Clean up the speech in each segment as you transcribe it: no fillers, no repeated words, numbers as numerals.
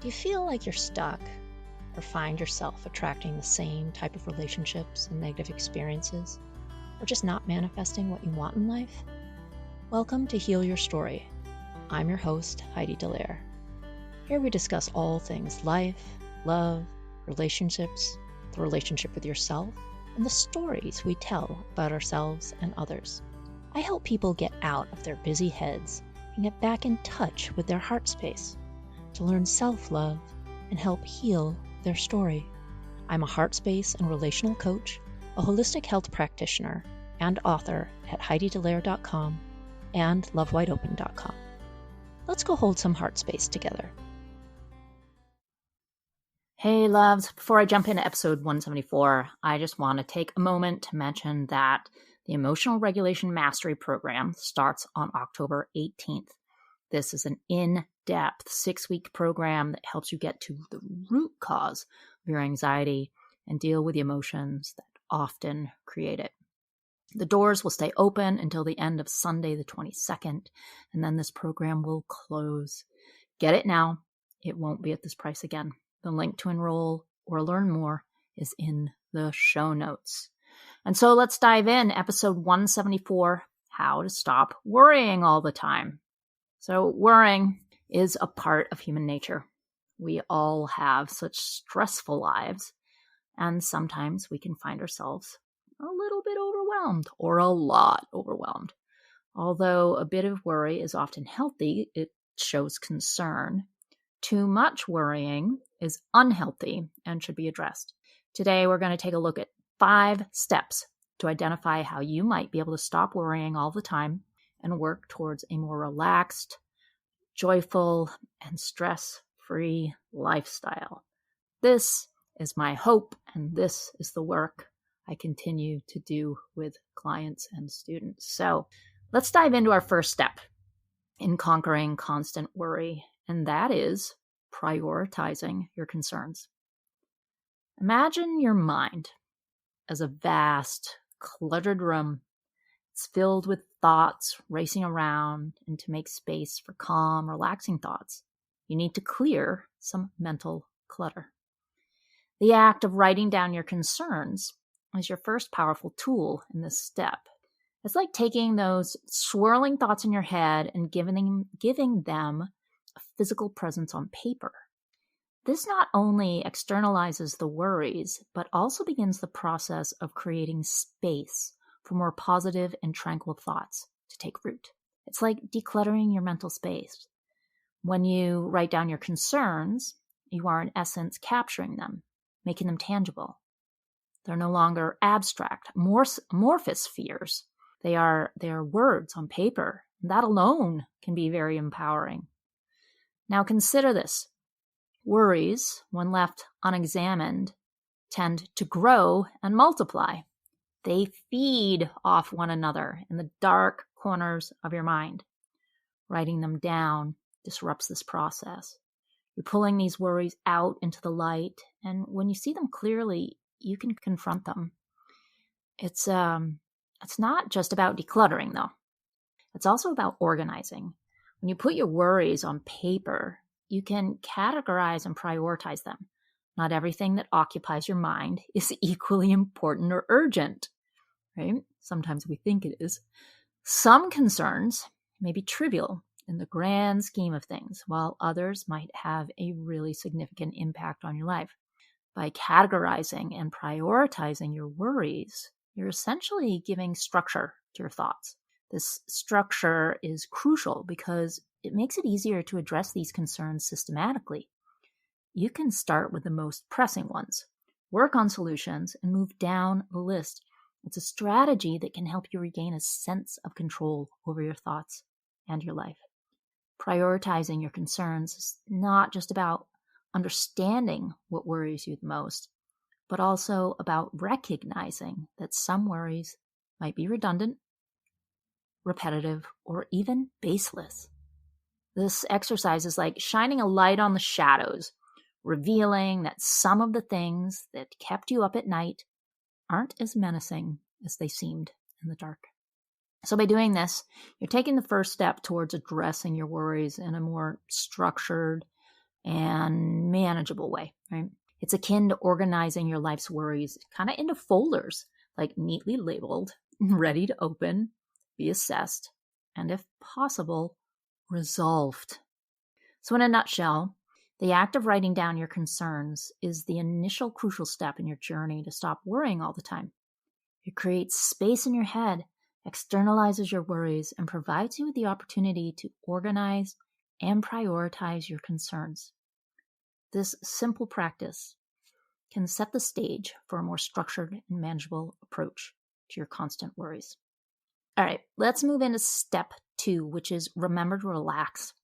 Do you feel like you're stuck or find yourself attracting the same type of relationships and negative experiences, or just not manifesting what you want in life? Welcome to Heal Your Story. I'm your host, Heidi Dallaire. Here we discuss all things life, love, relationships, the relationship with yourself, and the stories we tell about ourselves and others. I help people get out of their busy heads and get back in touch with their heart space to learn self-love and help heal their story. I'm a heart space and relational coach, a holistic health practitioner, and author at HeidiDallaire.com and LoveWideOpen.com. Let's go hold some heart space together. Hey loves, before I jump into episode 174, I just want to take a moment to mention that the Emotional Regulation Mastery Program starts on October 18th. This is an in-depth 6-week program that helps you get to the root cause of your anxiety and deal with the emotions that often create it. The doors will stay open until the end of Sunday the 22nd, and then this program will close. Get it now. It won't be at this price again. The link to enroll or learn more is in the show notes. And so let's dive in. Episode 174, How to Stop Worrying All the Time. So worrying is a part of human nature. We all have such stressful lives, and sometimes we can find ourselves a little bit overwhelmed or a lot overwhelmed. Although a bit of worry is often healthy, it shows concern. Too much worrying is unhealthy and should be addressed. Today, we're going to take a look at 5 steps to identify how you might be able to stop worrying all the time and work towards a more relaxed, joyful, and stress-free lifestyle. This is my hope, and this is the work I continue to do with clients and students. So let's dive into our first step in conquering constant worry, and that is prioritizing your concerns. Imagine your mind as a vast, cluttered room. It's filled with thoughts racing around, and to make space for calm, relaxing thoughts, you need to clear some mental clutter. The act of writing down your concerns is your first powerful tool in this step. It's like taking those swirling thoughts in your head and giving them a physical presence on paper. This not only externalizes the worries, but also begins the process of creating space for more positive and tranquil thoughts to take root. It's like decluttering your mental space. When you write down your concerns, you are in essence capturing them, making them tangible. They're no longer abstract, amorphous fears. They are words on paper. That alone can be very empowering. Now consider this. Worries, when left unexamined, tend to grow and multiply. They feed off one another in the dark corners of your mind. Writing them down disrupts this process. You're pulling these worries out into the light, and when you see them clearly, you can confront them. It's not just about decluttering, though. It's also about organizing. When you put your worries on paper, you can categorize and prioritize them. Not everything that occupies your mind is equally important or urgent, right? Sometimes we think it is. Some concerns may be trivial in the grand scheme of things, while others might have a really significant impact on your life. By categorizing and prioritizing your worries, you're essentially giving structure to your thoughts. This structure is crucial because it makes it easier to address these concerns systematically. You can start with the most pressing ones, work on solutions, and move down the list. It's a strategy that can help you regain a sense of control over your thoughts and your life. Prioritizing your concerns is not just about understanding what worries you the most, but also about recognizing that some worries might be redundant, repetitive, or even baseless. This exercise is like shining a light on the shadows, revealing that some of the things that kept you up at night aren't as menacing as they seemed in the dark. So by doing this, you're taking the first step towards addressing your worries in a more structured and manageable way, right? It's akin to organizing your life's worries kind of into folders, like neatly labeled, ready to open, be assessed, and if possible, resolved. So in a nutshell, the act of writing down your concerns is the initial crucial step in your journey to stop worrying all the time. It creates space in your head, externalizes your worries, and provides you with the opportunity to organize and prioritize your concerns. This simple practice can set the stage for a more structured and manageable approach to your constant worries. All right, let's move into step 2, which is remember to relax.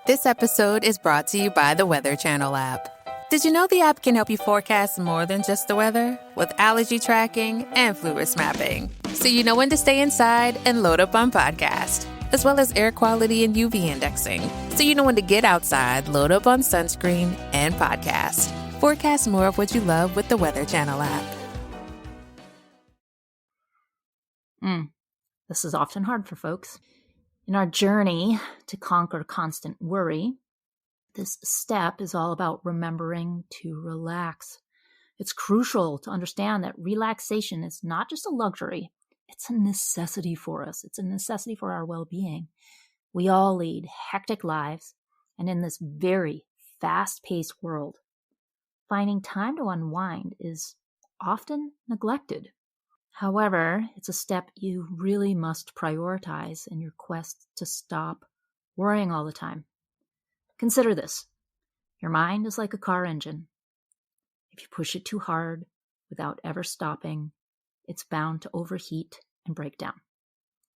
This episode is brought to you by the Weather Channel app. Did you know the app can help you forecast more than just the weather? With allergy tracking and flu risk mapping. So you know when to stay inside and load up on podcast. As well as air quality and UV indexing. So you know when to get outside, load up on sunscreen and podcast. Forecast more of what you love with the Weather Channel app. This is often hard for folks. In our journey to conquer constant worry, this step is all about remembering to relax. It's crucial to understand that relaxation is not just a luxury, it's a necessity for us. It's a necessity for our well-being. We all lead hectic lives, and in this very fast-paced world, finding time to unwind is often neglected. However, it's a step you really must prioritize in your quest to stop worrying all the time. Consider this. Your mind is like a car engine. If you push it too hard without ever stopping, it's bound to overheat and break down.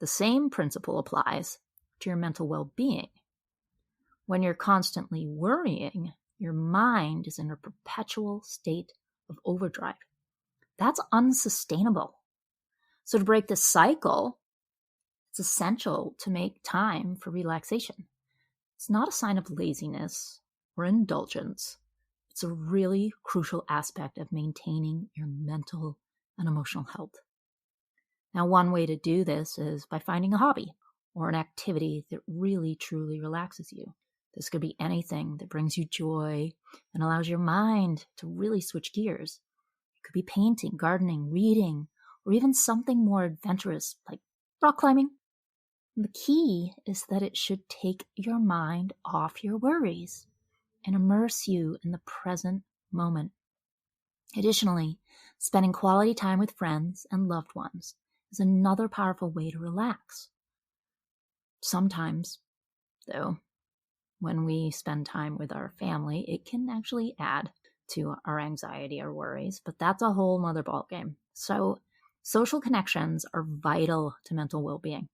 The same principle applies to your mental well-being. When you're constantly worrying, your mind is in a perpetual state of overdrive. That's unsustainable. So to break this cycle, it's essential to make time for relaxation. It's not a sign of laziness or indulgence. It's a really crucial aspect of maintaining your mental and emotional health. Now, one way to do this is by finding a hobby or an activity that really, truly relaxes you. This could be anything that brings you joy and allows your mind to really switch gears. It could be painting, gardening, reading, or even something more adventurous like rock climbing. The key is that it should take your mind off your worries and immerse you in the present moment. Additionally, spending quality time with friends and loved ones is another powerful way to relax. Sometimes, though, when we spend time with our family, it can actually add to our anxiety or worries, but that's a whole nother ballgame. So, social connections are vital to mental well-being.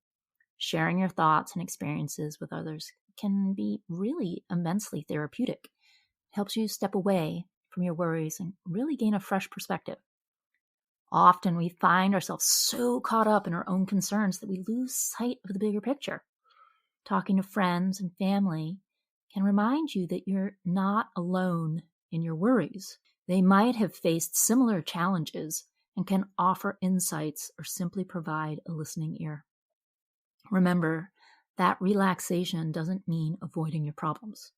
Sharing your thoughts and experiences with others can be really immensely therapeutic. It helps you step away from your worries and really gain a fresh perspective. Often we find ourselves so caught up in our own concerns that we lose sight of the bigger picture. Talking to friends and family can remind you that you're not alone in your worries. They might have faced similar challenges and can offer insights or simply provide a listening ear. Remember that relaxation doesn't mean avoiding your problems.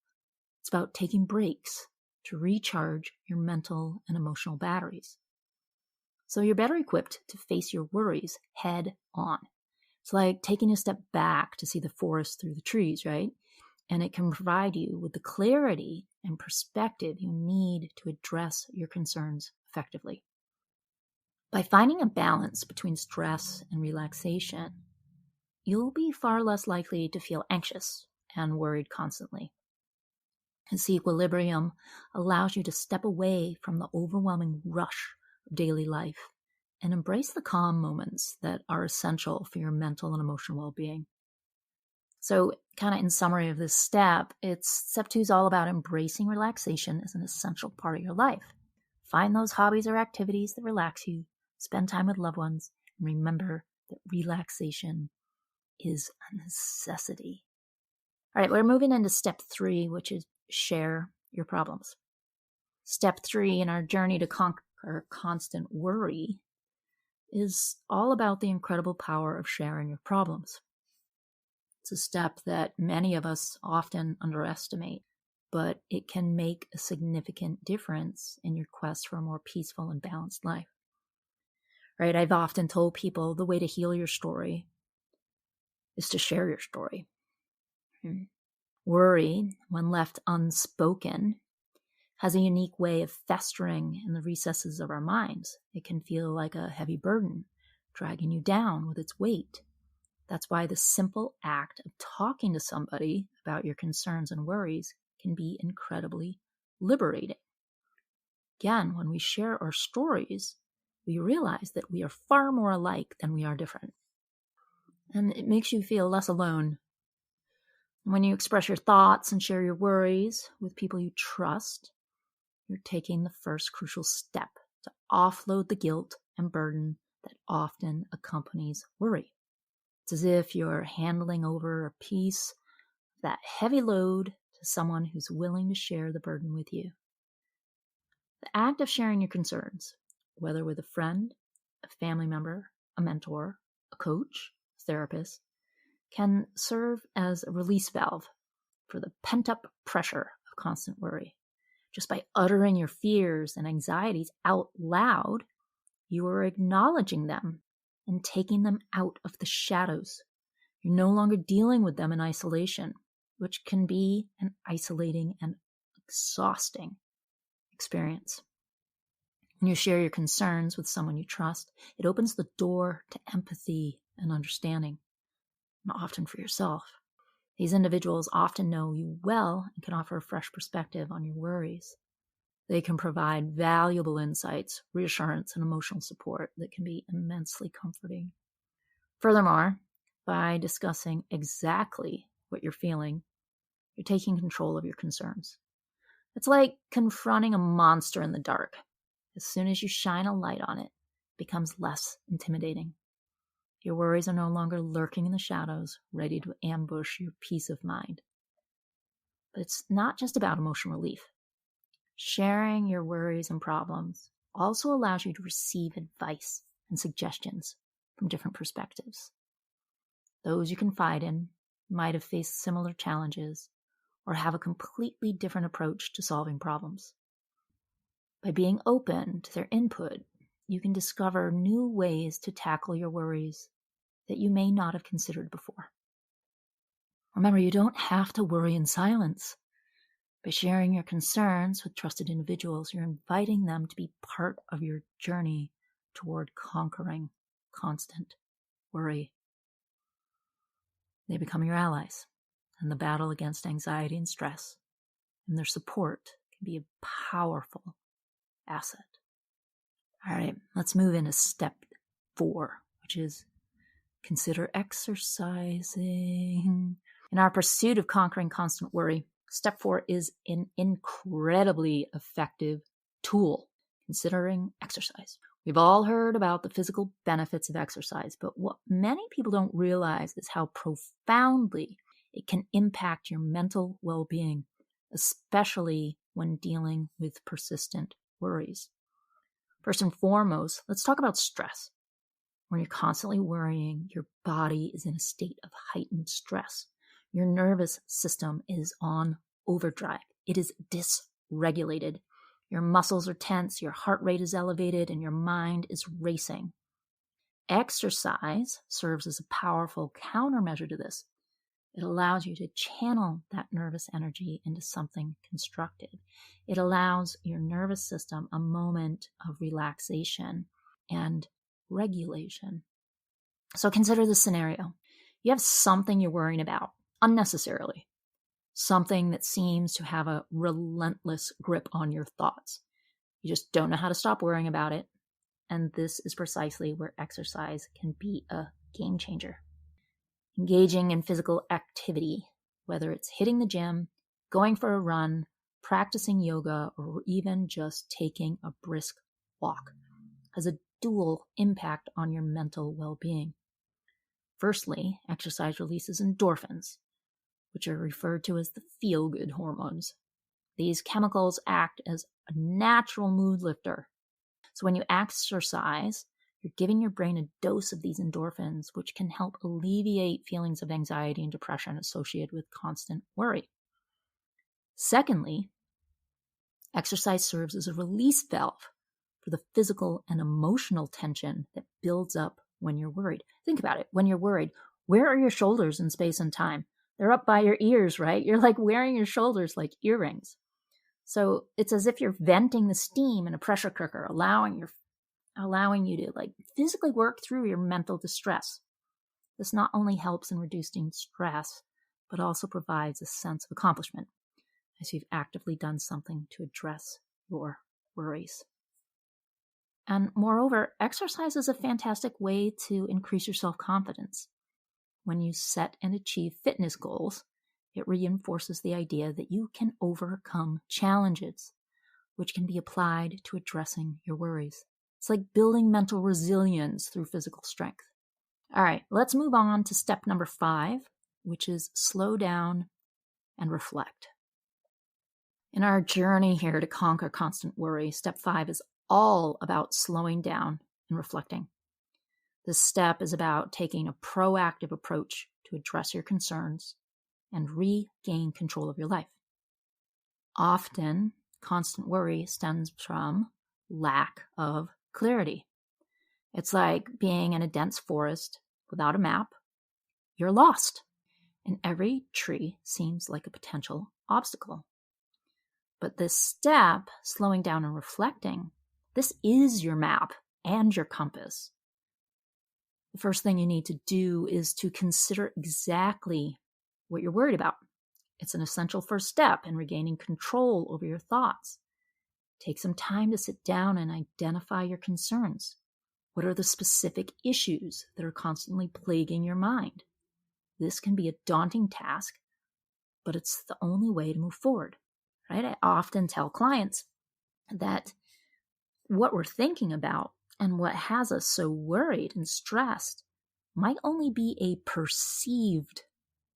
It's about taking breaks to recharge your mental and emotional batteries. So you're better equipped to face your worries head on. It's like taking a step back to see the forest through the trees, right? And it can provide you with the clarity and perspective you need to address your concerns effectively. By finding a balance between stress and relaxation, you'll be far less likely to feel anxious and worried constantly. This equilibrium allows you to step away from the overwhelming rush of daily life and embrace the calm moments that are essential for your mental and emotional well-being. So, kind of in summary of this step, step 2 is all about embracing relaxation as an essential part of your life. Find those hobbies or activities that relax you, spend time with loved ones, and remember that relaxation is a necessity. All right, we're moving into step 3, which is share your problems. Step 3 in our journey to conquer constant worry is all about the incredible power of sharing your problems. It's a step that many of us often underestimate, but it can make a significant difference in your quest for a more peaceful and balanced life. Right? I've often told people the way to heal your story is to share your story. Worry, when left unspoken, has a unique way of festering in the recesses of our minds. It can feel like a heavy burden, dragging you down with its weight. That's why the simple act of talking to somebody about your concerns and worries can be incredibly liberating. Again, when we share our stories, we realize that we are far more alike than we are different. And it makes you feel less alone. When you express your thoughts and share your worries with people you trust, you're taking the first crucial step to offload the guilt and burden that often accompanies worry. It's as if you're handing over a piece of that heavy load to someone who's willing to share the burden with you. The act of sharing your concerns, whether with a friend, a family member, a mentor, a coach, a therapist, can serve as a release valve for the pent-up pressure of constant worry. Just by uttering your fears and anxieties out loud, you are acknowledging them and taking them out of the shadows. You're no longer dealing with them in isolation, which can be an isolating and exhausting experience. When you share your concerns with someone you trust, it opens the door to empathy and understanding, and often for yourself. These individuals often know you well and can offer a fresh perspective on your worries. They can provide valuable insights, reassurance, and emotional support that can be immensely comforting. Furthermore, by discussing exactly what you're feeling, you're taking control of your concerns. It's like confronting a monster in the dark. As soon as you shine a light on it, it becomes less intimidating. Your worries are no longer lurking in the shadows, ready to ambush your peace of mind. But it's not just about emotional relief. Sharing your worries and problems also allows you to receive advice and suggestions from different perspectives. Those you confide in might have faced similar challenges or have a completely different approach to solving problems. By being open to their input, you can discover new ways to tackle your worries that you may not have considered before. Remember, you don't have to worry in silence. By sharing your concerns with trusted individuals, you're inviting them to be part of your journey toward conquering constant worry. They become your allies in the battle against anxiety and stress, and their support can be a powerful asset. All right, let's move into step 4, which is consider exercising. In our pursuit of conquering constant worry, step 4 is an incredibly effective tool, considering exercise. We've all heard about the physical benefits of exercise, but what many people don't realize is how profoundly it can impact your mental well-being, especially when dealing with persistent worries. First and foremost, let's talk about stress. When you're constantly worrying, your body is in a state of heightened stress. Your nervous system is on overdrive. It is dysregulated. Your muscles are tense, your heart rate is elevated, and your mind is racing. Exercise serves as a powerful countermeasure to this. It allows you to channel that nervous energy into something constructive. It allows your nervous system a moment of relaxation and regulation. So consider this scenario. You have something you're worrying about unnecessarily, something that seems to have a relentless grip on your thoughts. You just don't know how to stop worrying about it. And this is precisely where exercise can be a game changer. Engaging in physical activity, whether it's hitting the gym, going for a run, practicing yoga, or even just taking a brisk walk, has a dual impact on your mental well-being. Firstly, exercise releases endorphins, which are referred to as the feel-good hormones. These chemicals act as a natural mood lifter. So when you exercise, you're giving your brain a dose of these endorphins, which can help alleviate feelings of anxiety and depression associated with constant worry. Secondly, exercise serves as a release valve for the physical and emotional tension that builds up when you're worried. Think about it. When you're worried, where are your shoulders in space and time? They're up by your ears, right? You're like wearing your shoulders like earrings. So it's as if you're venting the steam in a pressure cooker, allowing you to like physically work through your mental distress. This not only helps in reducing stress, but also provides a sense of accomplishment as you've actively done something to address your worries. And moreover, exercise is a fantastic way to increase your self-confidence. When you set and achieve fitness goals, it reinforces the idea that you can overcome challenges, which can be applied to addressing your worries. It's like building mental resilience through physical strength. All right, let's move on to step number 5, which is slow down and reflect. In our journey here to conquer constant worry, step 5 is all about slowing down and reflecting. This step is about taking a proactive approach to address your concerns and regain control of your life. Often, constant worry stems from lack of clarity. It's like being in a dense forest without a map. You're lost, and every tree seems like a potential obstacle. But this step, slowing down and reflecting, this is your map and your compass. The first thing you need to do is to consider exactly what you're worried about. It's an essential first step in regaining control over your thoughts. Take some time to sit down and identify your concerns. What are the specific issues that are constantly plaguing your mind? This can be a daunting task, but it's the only way to move forward, right? I often tell clients that what we're thinking about and what has us so worried and stressed might only be a perceived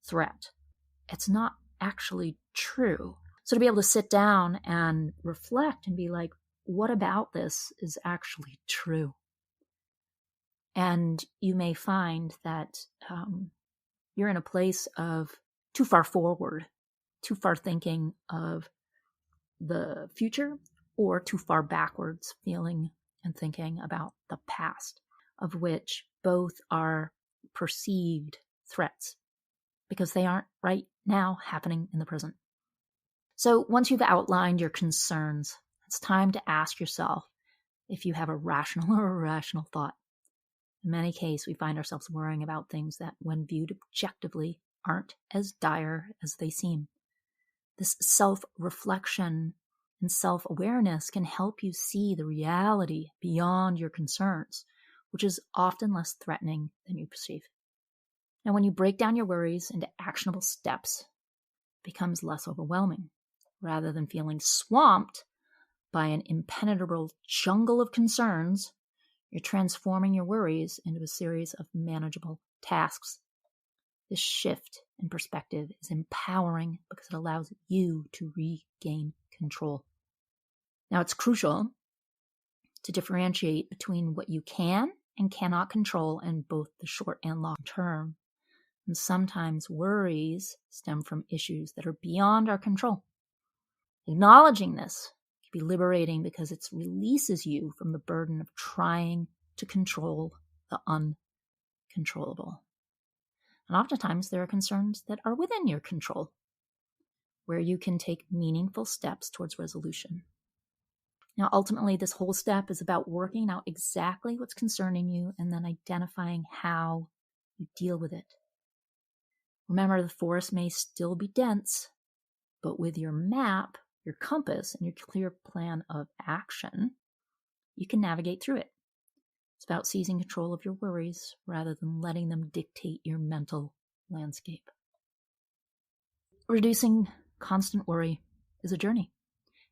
threat. It's not actually true. So to be able to sit down and reflect and be like, what about this is actually true? And you may find that you're in a place of too far forward, too far thinking of the future, or too far backwards feeling and thinking about the past, of which both are perceived threats because they aren't right now happening in the present. So once you've outlined your concerns, it's time to ask yourself if you have a rational or irrational thought. In many cases, we find ourselves worrying about things that, when viewed objectively, aren't as dire as they seem. This self-reflection and self-awareness can help you see the reality beyond your concerns, which is often less threatening than you perceive. Now, when you break down your worries into actionable steps, it becomes less overwhelming. Rather than feeling swamped by an impenetrable jungle of concerns, you're transforming your worries into a series of manageable tasks. This shift in perspective is empowering because it allows you to regain control. Now, it's crucial to differentiate between what you can and cannot control in both the short and long term. And sometimes worries stem from issues that are beyond our control. Acknowledging this can be liberating because it releases you from the burden of trying to control the uncontrollable. And oftentimes there are concerns that are within your control, where you can take meaningful steps towards resolution. Now, ultimately, this whole step is about working out exactly what's concerning you and then identifying how you deal with it. Remember, the forest may still be dense, but with your map, your compass, and your clear plan of action, you can navigate through it. It's about seizing control of your worries rather than letting them dictate your mental landscape. Reducing constant worry is a journey.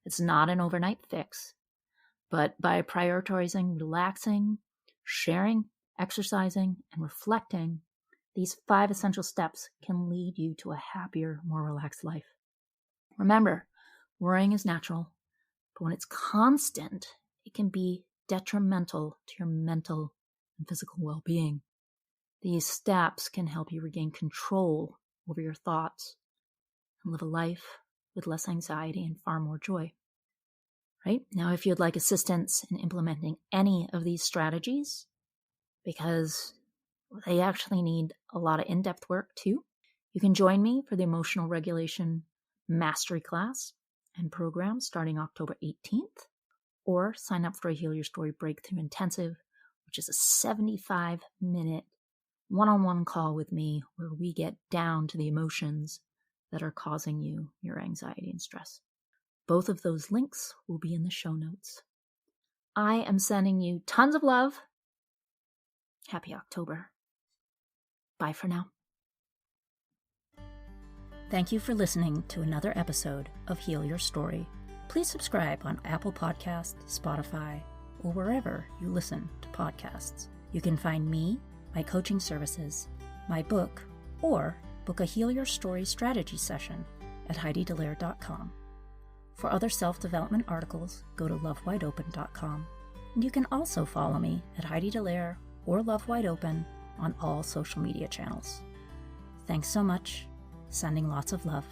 It's not an overnight fix, but by prioritizing relaxing, sharing, exercising, and reflecting, these 5 essential steps can lead you to a happier, more relaxed life. Remember, worrying is natural, but when it's constant, it can be detrimental to your mental and physical well-being. These steps can help you regain control over your thoughts and live a life with less anxiety and far more joy. Right? Now, if you'd like assistance in implementing any of these strategies, because they actually need a lot of in-depth work too, you can join me for the Emotional Regulation Mastery class and program starting October 18th, or sign up for a Heal Your Story Breakthrough Intensive, which is a 75-minute one-on-one call with me where we get down to the emotions that are causing you your anxiety and stress. Both of those links will be in the show notes. I am sending you tons of love. Happy October. Bye for now. Thank you for listening to another episode of Heal Your Story. Please subscribe on Apple Podcasts, Spotify, or wherever you listen to podcasts. You can find me, my coaching services, my book, or book a Heal Your Story strategy session at HeidiDelaire.com. For other self-development articles, go to lovewideopen.com. And you can also follow me at Heidi Delaire or Love Wide Open on all social media channels. Thanks so much. Sending lots of love.